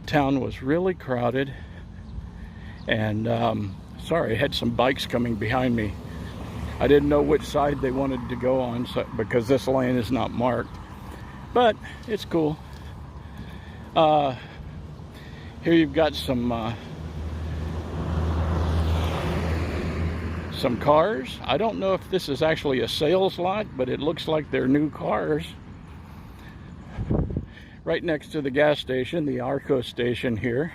town was really crowded. And sorry, I had some bikes coming behind me. I didn't know which side they wanted to go on, because this lane is not marked. But it's cool. Here you've got some cars. I don't know if this is actually a sales lot, but it looks like they're new cars. Right next to the gas station, the Arco station here.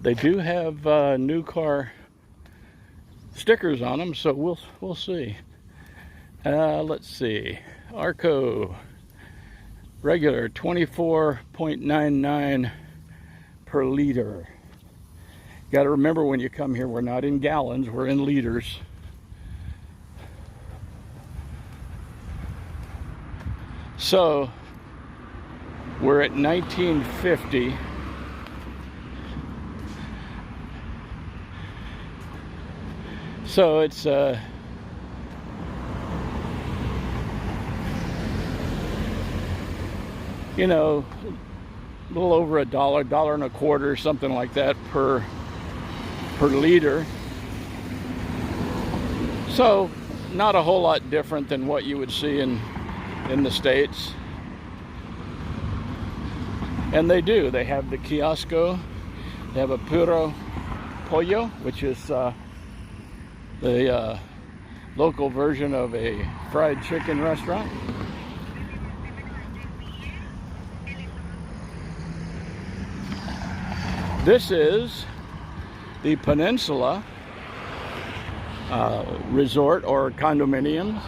They do have new car stickers on them, so we'll see. Let's see. Arco regular 24.99 per liter. Got to remember when you come here, we're not in gallons, we're in liters. So we're at 1950. So it's you know, a little over $1, $1.25, something like that per liter. So not a whole lot different than what you would see in the States. And they have the kiosco. They have a puro pollo, which is the local version of a fried chicken restaurant. This is the Peninsula Resort or condominiums.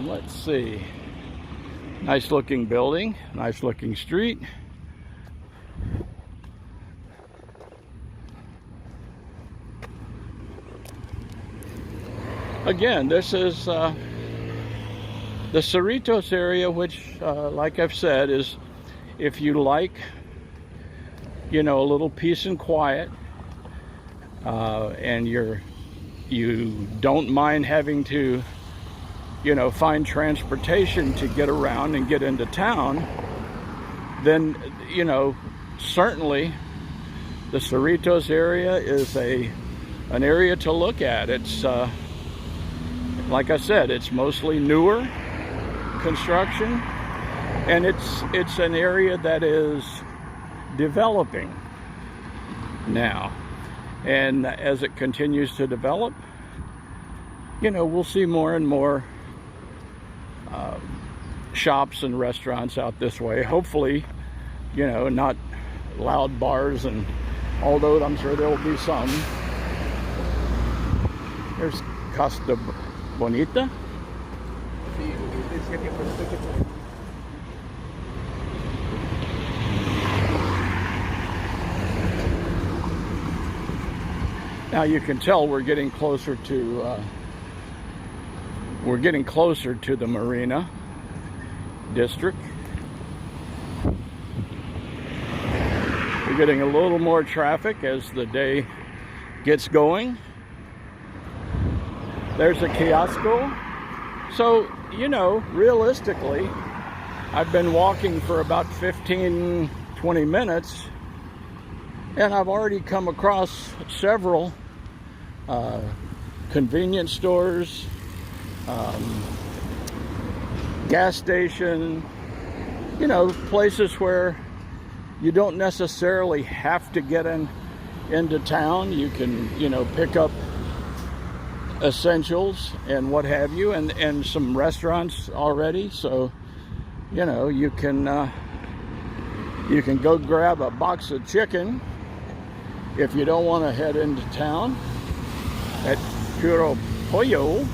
Let's see. Nice looking building, nice looking street. Again, this is the Cerritos area, which, like I've said, is if you like, you know, a little peace and quiet, and you don't mind having to, you know, find transportation to get around and get into town, then, you know, certainly the Cerritos area is an area to look at. It's like I said, it's mostly newer construction, and it's an area that is developing now. And as it continues to develop, you know, we'll see more and more shops and restaurants out this way. Hopefully, you know, not loud bars, and although I'm sure there will be some. There's Costa Bonita. Now you can tell we're getting closer to the Marina district. We're getting a little more traffic as the day gets going. There's a kiosco. So, you know, realistically, I've been walking for about 15, 20 minutes, and I've already come across several convenience stores, gas station, you know, places where you don't necessarily have to get into town. You can, you know, pick up essentials and what have you, and some restaurants already. So, you know, you can go grab a box of chicken if you don't want to head into town at Puro Pollo,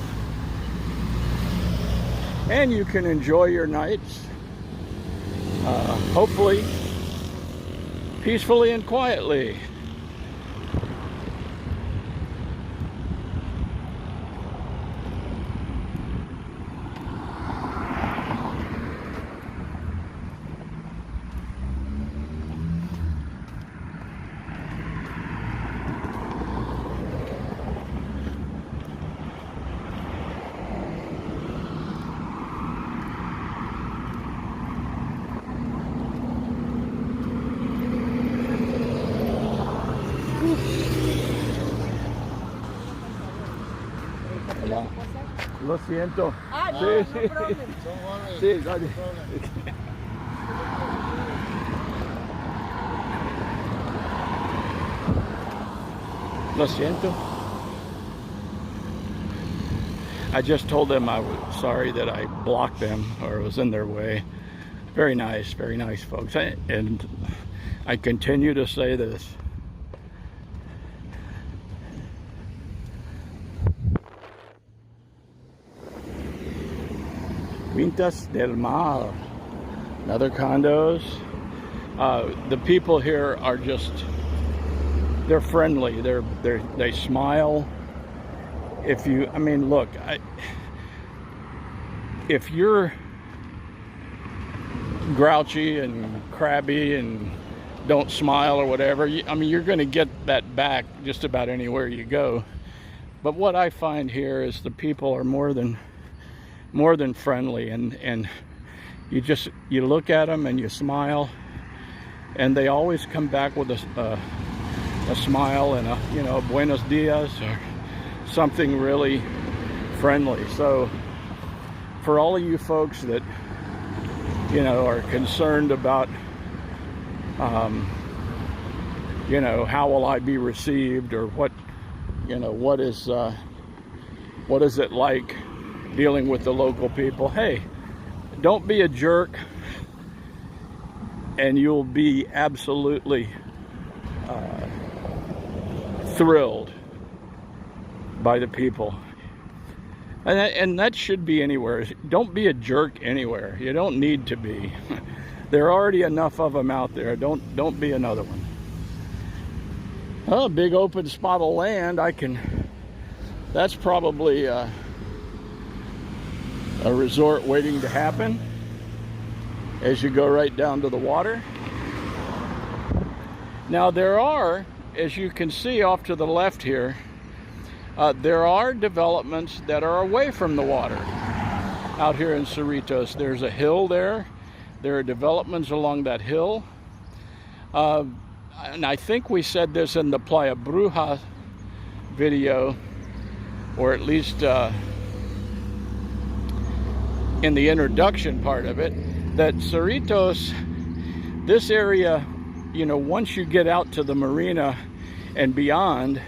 and you can enjoy your nights, hopefully peacefully and quietly. Lo siento. Ah, no, Sí, no sí. problem. Don't worry. Sí, No sorry. problem. Lo siento. I just told them I was sorry that I blocked them or was in their way. Very nice folks. And I continue to say this. Quintas del Mar. Another condos. The people here are just, they're friendly. They smile. If you, I mean, look, if you're grouchy and crabby and don't smile or whatever, I mean, you're going to get that back just about anywhere you go. But what I find here is the people are more than friendly, and you look at them and you smile, and they always come back with a smile and a, you know, buenos dias or something really friendly. So for all of you folks that, you know, are concerned about, you know, how will I be received, or what, you know, what is it like dealing with the local people? Hey, don't be a jerk, and you'll be absolutely thrilled by the people. And that should be anywhere. Don't be a jerk anywhere. You don't need to be. There are already enough of them out there. Don't be another one. Oh, a big open spot of land. That's probably a resort waiting to happen as you go right down to the water. Now there are, as you can see off to the left here, there are developments that are away from the water out here in Cerritos. There's a hill there. There are developments along that hill. And I think we said this in the Playa Bruja video, or at least in the introduction part of it, that Cerritos, this area, you know, once you get out to the marina and beyond,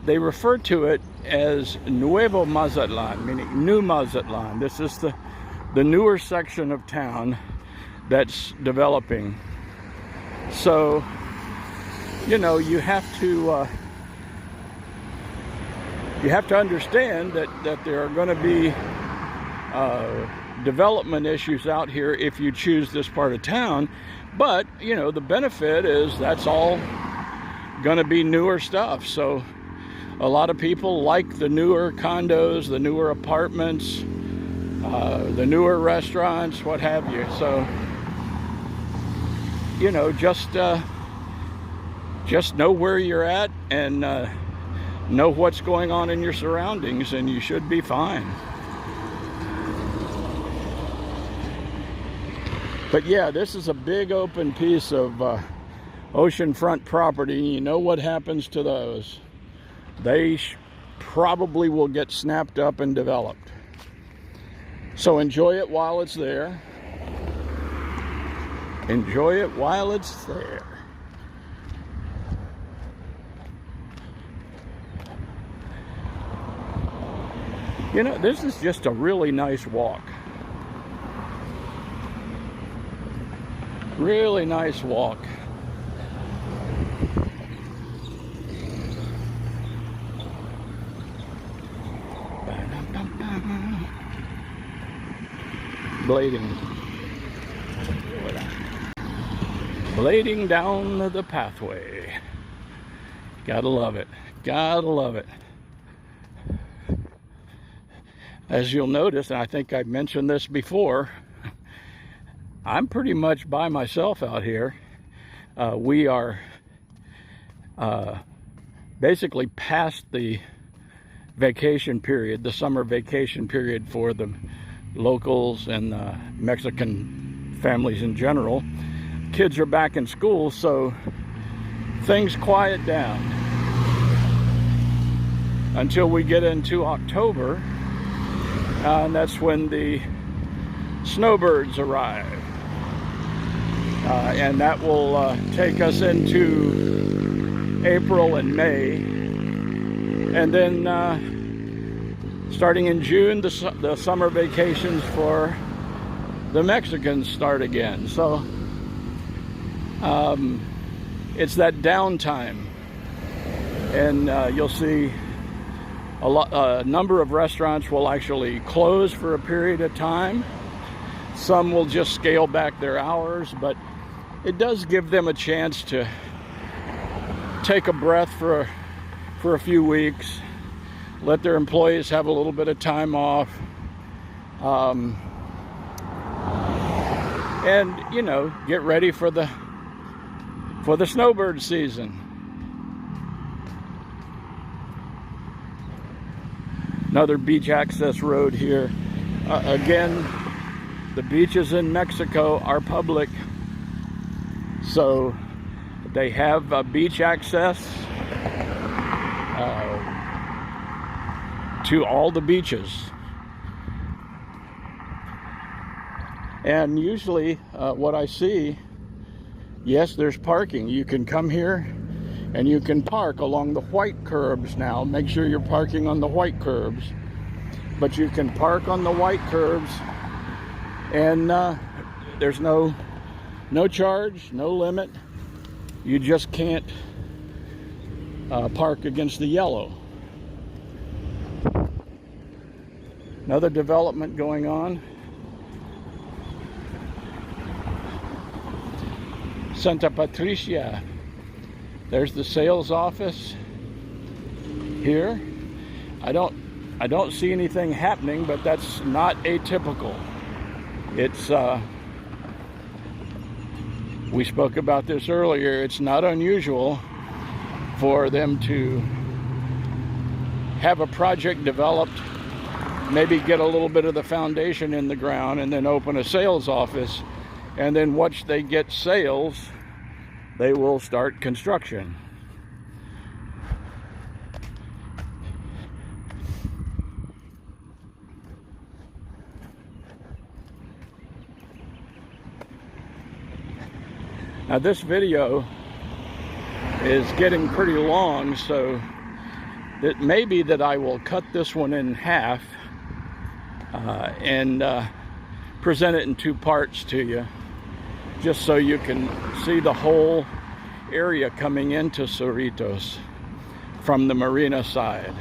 they refer to it as Nuevo Mazatlan, meaning New Mazatlan. This is the newer section of town that's developing. So, you know, you have to understand that there are going to be development issues out here if you choose this part of town. But, you know, the benefit is that's all going to be newer stuff. So a lot of people like the newer condos, the newer apartments, the newer restaurants, what have you. So, you know, just know where you're at and know what's going on in your surroundings, and you should be fine. But yeah, this is a big open piece of oceanfront property. You know what happens to those? They probably will get snapped up and developed. So enjoy it while it's there. Enjoy it while it's there. You know, this is just a really nice walk. Really nice walk. Blading down the pathway. Gotta love it. Gotta love it. As you'll notice, and I think I've mentioned this before, I'm pretty much by myself out here. We are basically past the vacation period, the summer vacation period for the locals and Mexican families in general. Kids are back in school, so things quiet down until we get into October, And that's when the snowbirds arrive. And that will take us into April and May. And then starting in June, the summer vacations for the Mexicans start again. So it's that downtime. And you'll see a number of restaurants will actually close for a period of time. Some will just scale back their hours, but it does give them a chance to take a breath for a few weeks, let their employees have a little bit of time off, and you know, get ready for the snowbird season. Another beach access road here. Again, the beaches in Mexico are public, so they have beach access to all the beaches. And usually what I see, yes, there's parking. You can come here and you can park along the white curbs now. Make sure you're parking on the white curbs. But you can park on the white curbs, and there's no charge, no limit. You just can't park against the yellow. Another development going on. Santa Patricia. There's the sales office here. I don't see anything happening, but that's not atypical. It's we spoke about this earlier. It's not unusual for them to have a project developed, maybe get a little bit of the foundation in the ground, and then open a sales office. And then once they get sales, they will start construction. Now this video is getting pretty long, so it may be that I will cut this one in half and present it in two parts to you, just so you can see the whole area coming into Cerritos from the marina side.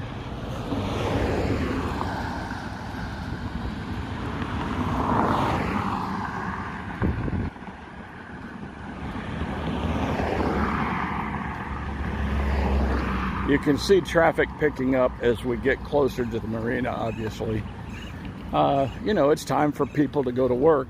You can see traffic picking up as we get closer to the marina, obviously. You know, it's time for people to go to work.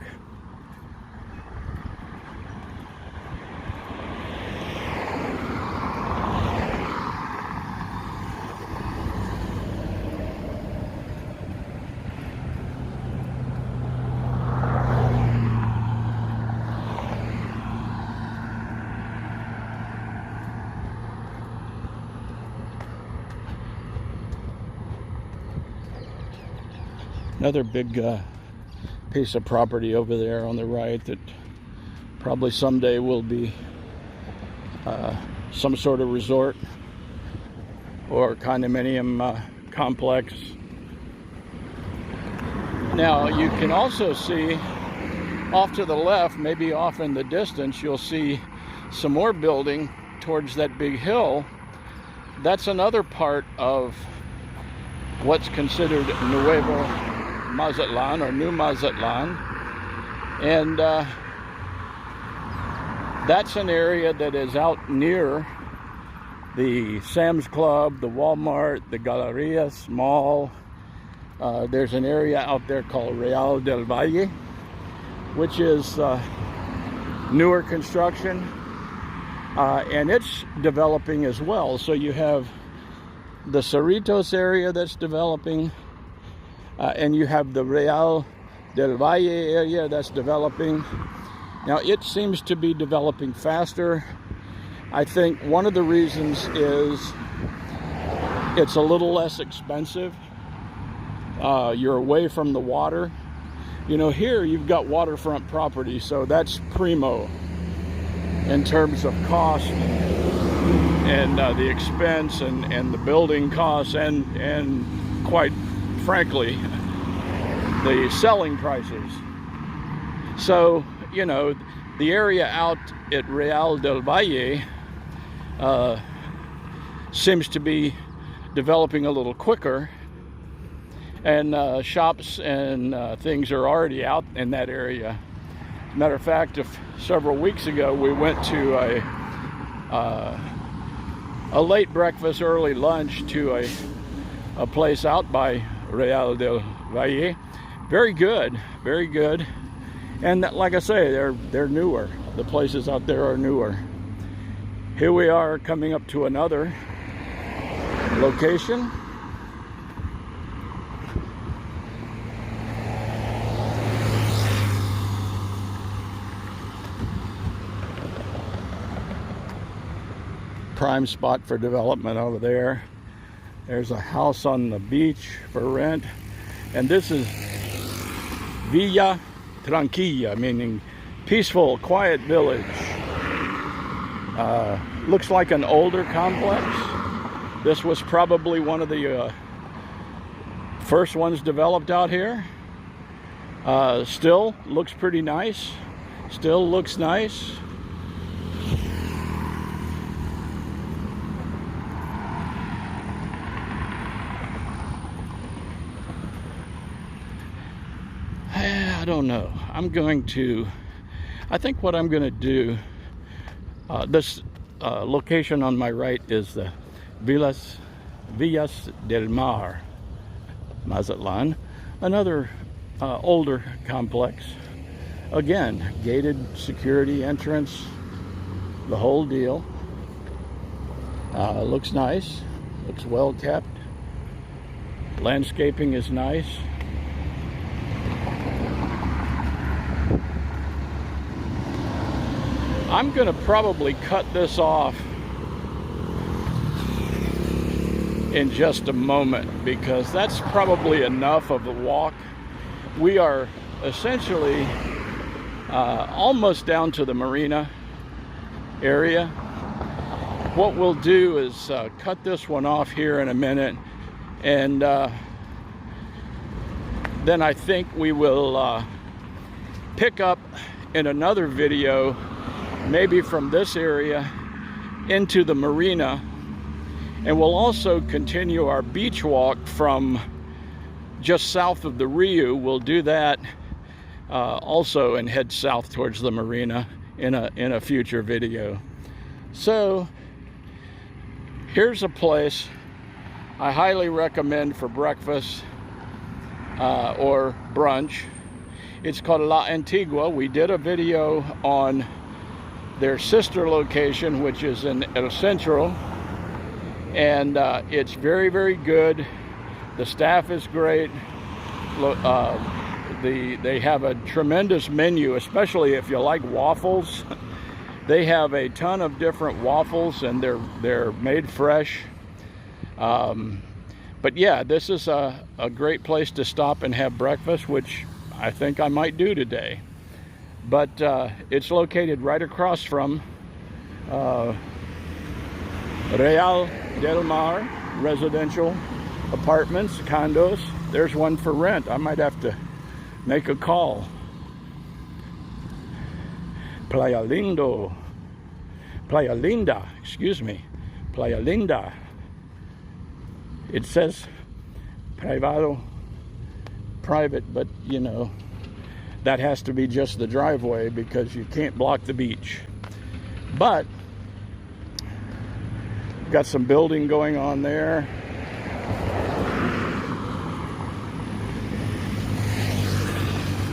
Another big piece of property over there on the right that probably someday will be some sort of resort or condominium complex. Now you can also see off to the left, maybe off in the distance, you'll see some more building towards that big hill. That's another part of what's considered Nuevo Mazatlan or New Mazatlan, and that's an area that is out near the Sam's Club, the Walmart, the Galerías Mall. There's an area out there called Real del Valle, which is newer construction, and it's developing as well. So you have the Cerritos area that's developing, and you have the Real del Valle area that's developing. Now it seems to be developing faster. I think one of the reasons is it's a little less expensive. You're away from the water. You know, here you've got waterfront property, so that's primo in terms of cost and the expense and the building costs and quite frankly the selling prices. So, you know, the area out at Real del Valle seems to be developing a little quicker, and shops and things are already out in that area. Matter of fact, several weeks ago we went to a late breakfast, early lunch to a place out by Real del Valle. Very good, very good. And like I say, they're newer. The places out there are newer. Here we are coming up to another location. Prime spot for development over there. There's a house on the beach for rent. And this is Villa Tranquilla, meaning peaceful, quiet village. Looks like an older complex. This was probably one of the first ones developed out here. Still looks pretty nice. Still looks nice. I don't know. I think what I'm going to do, this location on my right is the Villas del Mar, Mazatlan, another older complex. Again, gated security entrance, the whole deal. Looks nice, looks well kept. Landscaping is nice. I'm going to probably cut this off in just a moment because that's probably enough of a walk. We are essentially almost down to the marina area. What we'll do is cut this one off here in a minute, and then I think we will pick up in another video, maybe from this area into the marina, and we'll also continue our beach walk from just south of the Rio. We'll do that also and head south towards the marina in a future video. So here's a place I highly recommend for breakfast or brunch. It's called La Antigua. We did a video on their sister location, which is in El Centro, and it's very, very good. The staff is great. They have a tremendous menu, especially if you like waffles. They have a ton of different waffles, and they're made fresh. But yeah, this is a great place to stop and have breakfast, which I think I might do today. But it's located right across from Real del Mar residential apartments, condos. There's one for rent. I might have to make a call. Playa Linda, excuse me, Playa Linda. It says privado, private, but you know, that has to be just the driveway because you can't block the beach. But got some building going on there.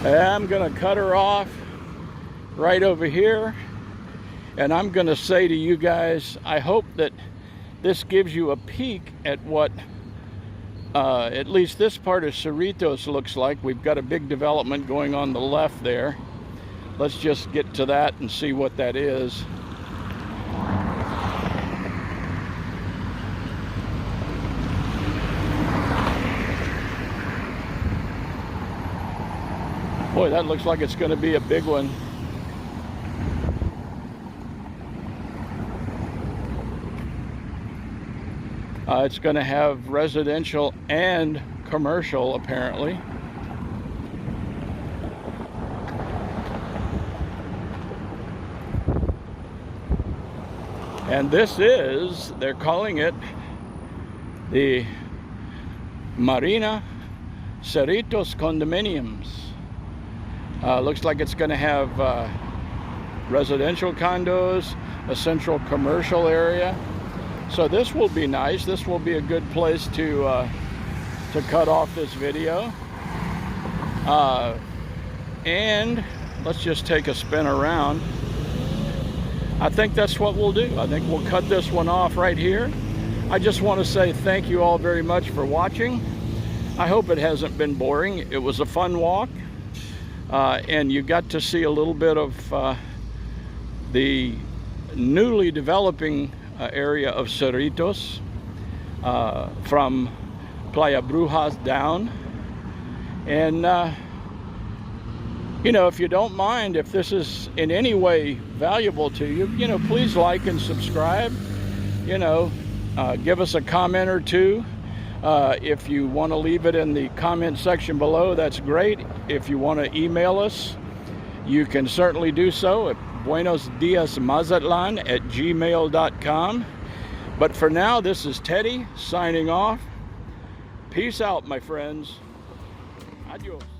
I'm gonna cut her off right over here, and I'm gonna say to you guys, I hope that this gives you a peek at what at least this part of Cerritos looks like. We've got a big development going on the left there. Let's just get to that and see what that is. Boy, that looks like it's going to be a big one. It's going to have residential and commercial, apparently. And this is, they're calling it the Marina Cerritos Condominiums. Looks like it's going to have residential condos, a central commercial area. So this will be nice. This will be a good place to cut off this video. And let's just take a spin around. I think that's what we'll do. I think we'll cut this one off right here. I just want to say thank you all very much for watching. I hope it hasn't been boring. It was a fun walk. And you got to see a little bit of the newly developing area of Cerritos, from Playa Brujas down. And you know, if you don't mind, if this is in any way valuable to you, you know, please like and subscribe. You know, give us a comment or two. If you want to leave it in the comment section below, that's great. If you want to email us, you can certainly do so at buenosdiasmazatlan@gmail.com. But for now, this is Teddy signing off. Peace out, my friends. Adios.